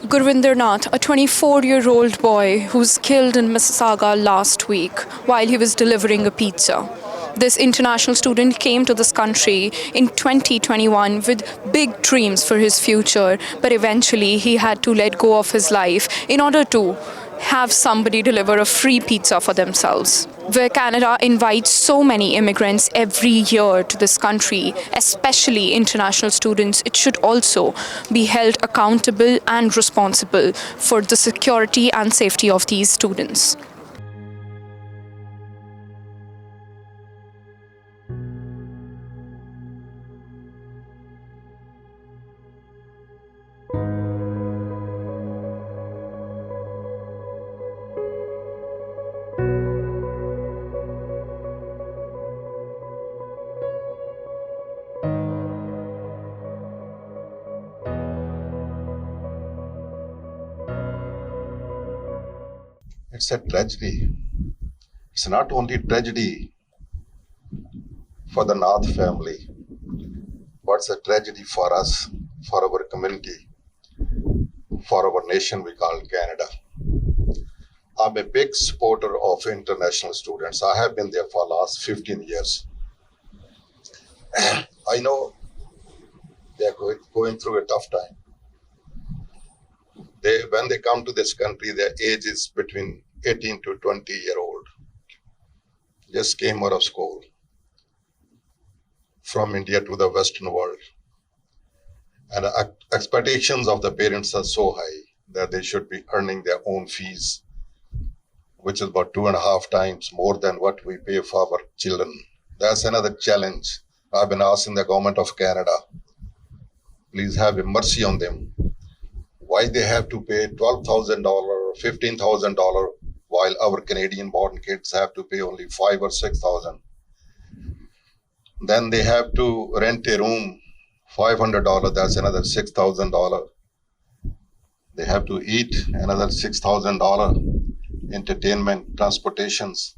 Gurvinder Nath, a 24-year-old boy who was killed in Mississauga last week while he was delivering a pizza. This international student came to this country in 2021 with big dreams for his future, but eventually he had to let go of his life in order to have somebody deliver a free pizza for themselves. Where Canada invites so many immigrants every year to this country, especially international students, it should also be held accountable and responsible for the security and safety of these students. It's a tragedy. It's not only tragedy for the Nath family, but it's a tragedy for us, for our community, for our nation we call Canada. I'm a big supporter of international students. I have been there for the last 15 years. I know they are going through a tough time. When they come to this country, their age is between 18 to 20-year-old. Just came out of school from India to the Western world. And expectations of the parents are so high that they should be earning their own fees, which is about 2.5 times more than what we pay for our children. That's another challenge. I've been asking the government of Canada, please have mercy on them. Why they have to pay $12,000 or $15,000 while our Canadian-born kids have to pay only $5,000 or $6,000. Then they have to rent a room, $500. That's another $6,000. They have to eat, another $6,000. Entertainment, transportations.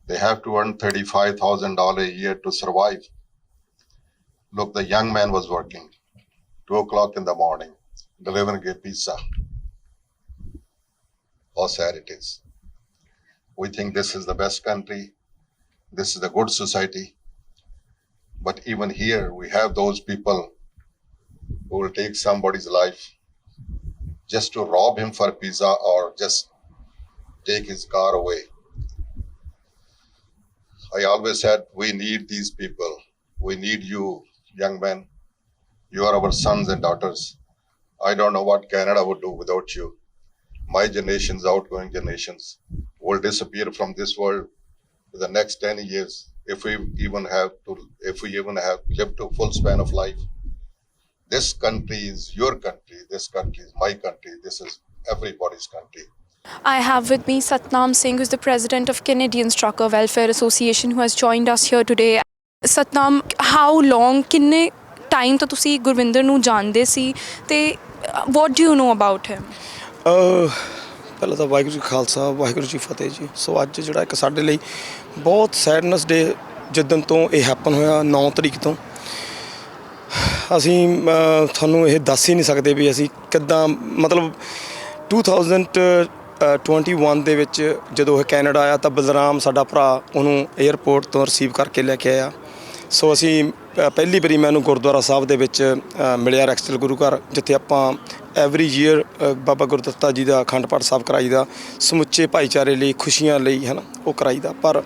They have to earn $35,000 a year to survive. Look, the young man was working 2 o'clock in the morning, delivering a pizza. How sad it is. We think this is the best country. This is a good society. But even here, we have those people who will take somebody's life just to rob him for pizza or just take his car away. I always said, we need these people. We need you, young men. You are our sons and daughters. I don't know what Canada would do without you. My generations, outgoing generations, will disappear from this world for the next 10 years if we even have lived to a full span of life. This country is your country. This country is my country. This is everybody's country. I have with me Satnam Singh, who is the president of Canadian Trucker Welfare Association, who has joined us here today. Satnam, how long, किन्ने time तो तुसी गुरविंदर नू जानदे सी ते what do you know about him? ਪਹਿਲਾਂ ਤਾਂ ਵਾਹਿਗੁਰੂ ਜੀ ਖਾਲਸਾ ਵਾਹਿਗੁਰੂ ਜੀ ਫਤਿਹ ਜੀ। ਸੋ ਅੱਜ ਜਿਹੜਾ ਇੱਕ ਸਾਡੇ ਲਈ ਬਹੁਤ ਸੈਡਨੈਸ ਡੇ ਜਿੱਦਣ ਤੋਂ ਇਹ ਹੈਪਨ ਹੋਇਆ 9 ਤਰੀਕ ਤੋਂ ਅਸੀਂ ਤੁਹਾਨੂੰ ਇਹ ਦੱਸ ਹੀ ਨਹੀਂ ਸਕਦੇ ਵੀ ਅਸੀਂ ਕਿੱਦਾਂ ਮਤਲਬ 2021 ਦੇ ਵਿੱਚ ਜਦੋਂ ਇਹ ਕੈਨੇਡਾ ਆਇਆ ਤਾਂ ਬਲਰਾਮ ਸਾਡਾ ਭਰਾ ਉਹਨੂੰ 에ਅਰਪੋਰਟ ਤੋਂ ਰਿਸੀਵ ਕਰਕੇ ਲੈ ਕੇ ਆਇਆ। ਸੋ ਅਸੀਂ ਪਹਿਲੀ ਵਾਰੀ ਮੈਨੂੰ ਗੁਰਦੁਆਰਾ ਸਾਹਿਬ ਦੇ ਵਿੱਚ ਮਿਲਿਆ ਰੈਕਸਟਲ ਗੁਰੂ ਘਰ, ਜਿੱਥੇ ਆਪਾਂ ਐਵਰੀ ਈਅਰ ਬਾਬਾ ਗੁਰਦੱਤਾ ਜੀ ਦਾ ਅਖੰਡ ਪਾਠ ਸਾਹਿਬ ਕਰਾਈਦਾ ਸਮੁੱਚੇ ਭਾਈਚਾਰੇ ਲਈ, ਖੁਸ਼ੀਆਂ ਲਈ ਹੈ ਨਾ, ਉਹ ਕਰਾਈਦਾ। ਪਰ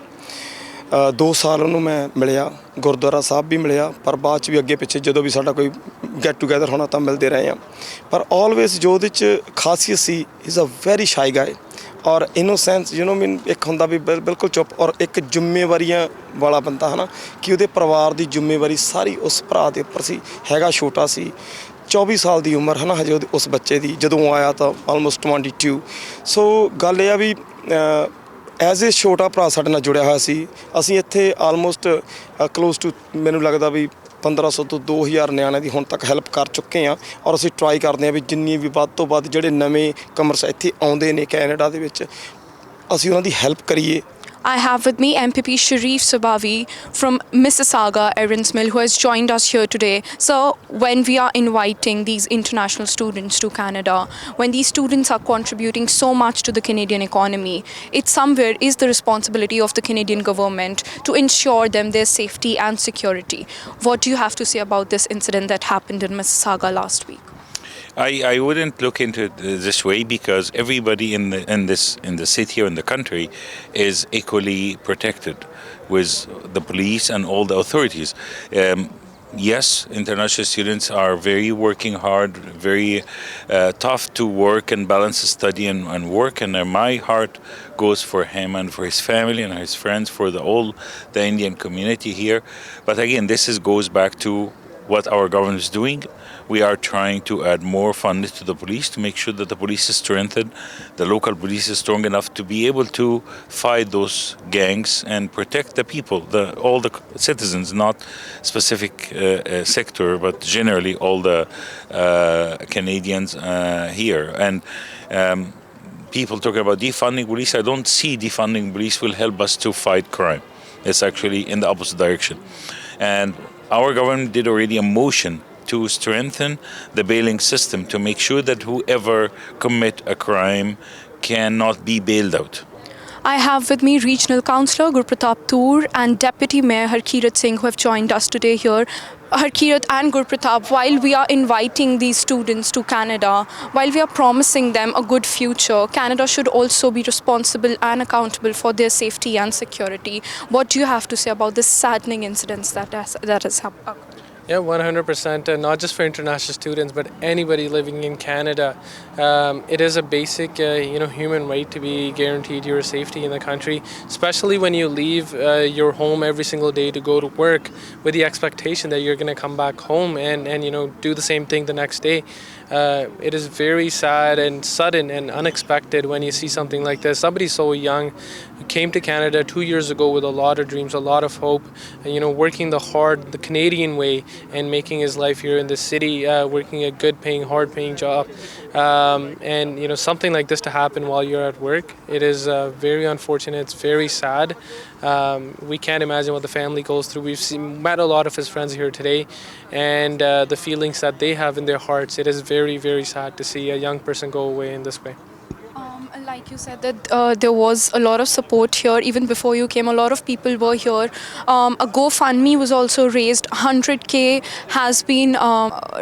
2 ਸਾਲ ਉਹਨੂੰ ਮੈਂ ਮਿਲਿਆ, ਗੁਰਦੁਆਰਾ ਸਾਹਿਬ ਵੀ ਮਿਲਿਆ, ਪਰ ਬਾਅਦ 'ਚ ਵੀ ਅੱਗੇ ਪਿੱਛੇ ਜਦੋਂ ਵੀ ਸਾਡਾ ਕੋਈ ਗੈਟ ਟੂਗੈਦਰ ਹੋਣਾ ਤਾਂ ਮਿਲਦੇ ਰਹੇ ਹਾਂ। ਪਰ ਆਲਵੇਜ਼ ਜੋ ਉਹਦੇ 'ਚ ਖਾਸੀਅਤ ਸੀ, ਇਜ਼ ਅ ਵੈਰੀ ਸ਼ਾਈ ਗਾਏ ਔਰ ਇਨੋਸੈਂਸ ਮੀਨ ਇੱਕ ਹੁੰਦਾ ਵੀ ਬਿਲਕੁਲ ਚੁੱਪ ਔਰ ਇੱਕ ਜ਼ਿੰਮੇਵਾਰੀਆਂ ਵਾਲਾ ਬੰਦਾ ਹੈ ਨਾ, ਕਿ ਉਹਦੇ ਪਰਿਵਾਰ ਦੀ ਜ਼ਿੰਮੇਵਾਰੀ ਸਾਰੀ ਉਸ ਭਰਾ ਦੇ ਉੱਪਰ ਸੀ। ਹੈਗਾ ਛੋਟਾ ਸੀ, 24 ਸਾਲ ਦੀ ਉਮਰ ਹੈ ਨਾ ਹਜੇ ਉਸ ਬੱਚੇ ਦੀ, ਜਦੋਂ ਆਇਆ ਤਾਂ ਆਲਮੋਸਟ 22। ਸੋ ਗੱਲ ਇਹ ਆ ਵੀ ਐਜ਼ ਏ ਛੋਟਾ ਭਰਾ ਸਾਡੇ ਨਾਲ ਜੁੜਿਆ ਹੋਇਆ ਸੀ। ਅਸੀਂ ਇੱਥੇ ਆਲਮੋਸਟ ਕਲੋਜ਼ ਟੂ ਮੈਨੂੰ ਲੱਗਦਾ ਵੀ 1500 ਤੋਂ 2000 ਨਿਆਣਿਆਂ ਦੀ ਹੁਣ ਤੱਕ ਹੈਲਪ ਕਰ ਚੁੱਕੇ ਹਾਂ ਔਰ ਅਸੀਂ ਟਰਾਈ ਕਰਦੇ ਹਾਂ ਵੀ ਜਿੰਨੀ ਵੀ ਵੱਧ ਤੋਂ ਵੱਧ ਜਿਹੜੇ ਨਵੇਂ ਕਮਰਸ ਇੱਥੇ ਆਉਂਦੇ ਨੇ ਕੈਨੇਡਾ ਦੇ ਵਿੱਚ ਅਸੀਂ ਉਹਨਾਂ ਦੀ ਹੈਲਪ ਕਰੀਏ। I have with me MPP Sharif Sabavi from Mississauga, Erin's Mill, who has joined us here today. So, when we are inviting these international students to Canada, when these students are contributing so much to the Canadian economy, it somewhere is the responsibility of the Canadian government to ensure them their safety and security. What do you have to say about this incident that happened in Mississauga last week? I wouldn't look into it this way because everybody in the city or in the country is equally protected with the police and all the authorities. Yes, international students are very working hard, very tough to work and balance study and work. And my heart goes for him and for his family and his friends, for all the Indian community here. But again, goes back to what our government is doing. We are trying to add more funding to the police to make sure that the police is strengthened, the local police is strong enough to be able to fight those gangs and protect the people, all the citizens, not specific sector, but generally all the Canadians here. And people talking about defunding police, I don't see defunding police will help us to fight crime. It's actually in the opposite direction. And our government did already a motion to strengthen the bailing system to make sure that whoever commit a crime cannot be bailed out. I have with me Regional Councillor Gurpratap Toor and Deputy Mayor Harkirat Singh, who have joined us today here. Harkirat and Gurpratap, while we are inviting these students to Canada, while we are promising them a good future, Canada should also be responsible and accountable for their safety and security. What do you have to say about this saddening incidents that has happened? Yeah, 100%. And not just for international students, but anybody living in Canada. It is a basic, human right to be guaranteed your safety in the country, especially when you leave your home every single day to go to work with the expectation that you're going to come back home and do the same thing the next day. It is very sad and sudden and unexpected when you see something like this. Somebody so young who came to Canada 2 years ago with a lot of dreams, a lot of hope, working the Canadian way and making his life here in the city, working a good paying, hard paying job. And something like this to happen while you're at work, it is very unfortunate. It's very sad. We can't imagine what the family goes through. We've met a lot of his friends here today, and the feelings that they have in their hearts. It is very, very sad to see a young person go away in this way. Like you said that there was a lot of support here. Even before you came, a lot of people were here. A GoFundMe was also raised. 100K has been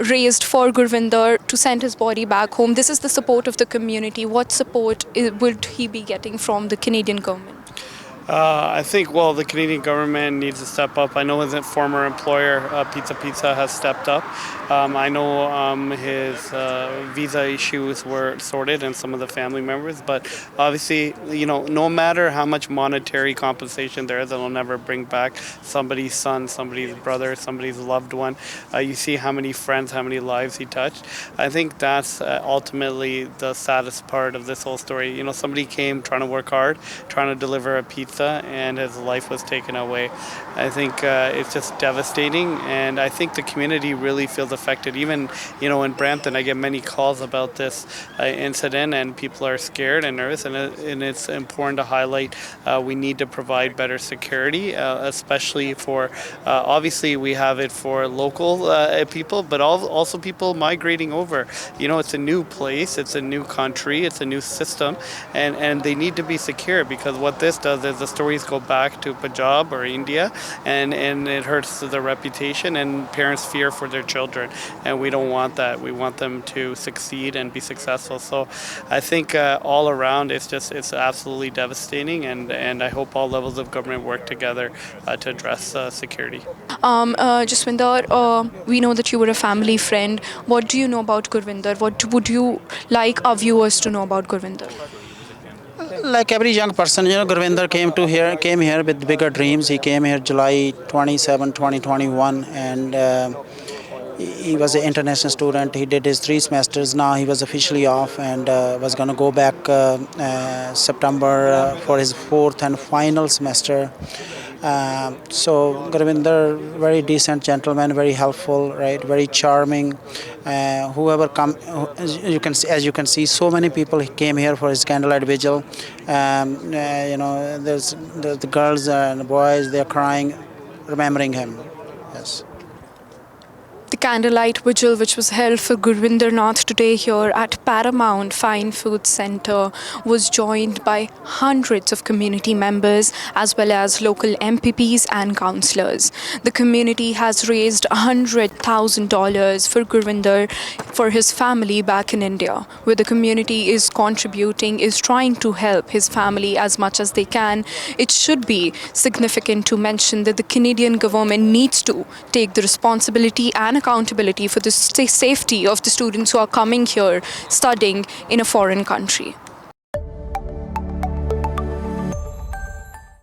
raised for Gurvinder to send his body back home. This is the support of the community. What support would he be getting from the Canadian government? I think, the Canadian government needs to step up. I know his former employer, Pizza, has stepped up. I know his visa issues were sorted and some of the family members, but obviously, no matter how much monetary compensation there is, it'll never bring back somebody's son, somebody's brother, somebody's loved one. You see how many friends, how many lives he touched. I think that's ultimately the saddest part of this whole story. Somebody came trying to work hard, trying to deliver a pizza, and his life was taken away. I think it's just devastating, and I think the community really feels affected. Even, in Brampton, I get many calls about this incident, and people are scared and nervous, and it's important to highlight we need to provide better security, especially for, obviously we have it for local people, but also people migrating over. It's a new place, it's a new country, it's a new system, and they need to be secure, because what this does is the stories go back to Punjab or India, and it hurts the reputation, and parents fear for their children, and we don't want that. We want them to succeed and be successful. So I think all around it's absolutely devastating, and I hope all levels of government work together to address security. Jaswinder, we know that you were a family friend. What do you know about Gurvinder? What would you like our viewers to know about Gurvinder? Like every young person, Gurvinder came here with bigger dreams. He came here July 27, 2021, and he was an international student. He did his 3 semesters. Now he was officially off and was going to go back September for his 4th and final semester. So Gurvinder, very decent gentleman, very helpful, right? Very charming. Whoever come, as you can see, so many people came here for his candlelight vigil. There's the girls and boys, they're crying, remembering him. Yes. The candlelight vigil, which was held for Gurvinder Nath today here at Paramount Fine Food Centre, was joined by hundreds of community members as well as local MPPs and councillors. The community has raised $100,000 for Gurvinder for his family back in India, where the community is contributing, is trying to help his family as much as they can. It should be significant to mention that the Canadian government needs to take the responsibility and accountability for the safety of the students who are coming here studying in a foreign country.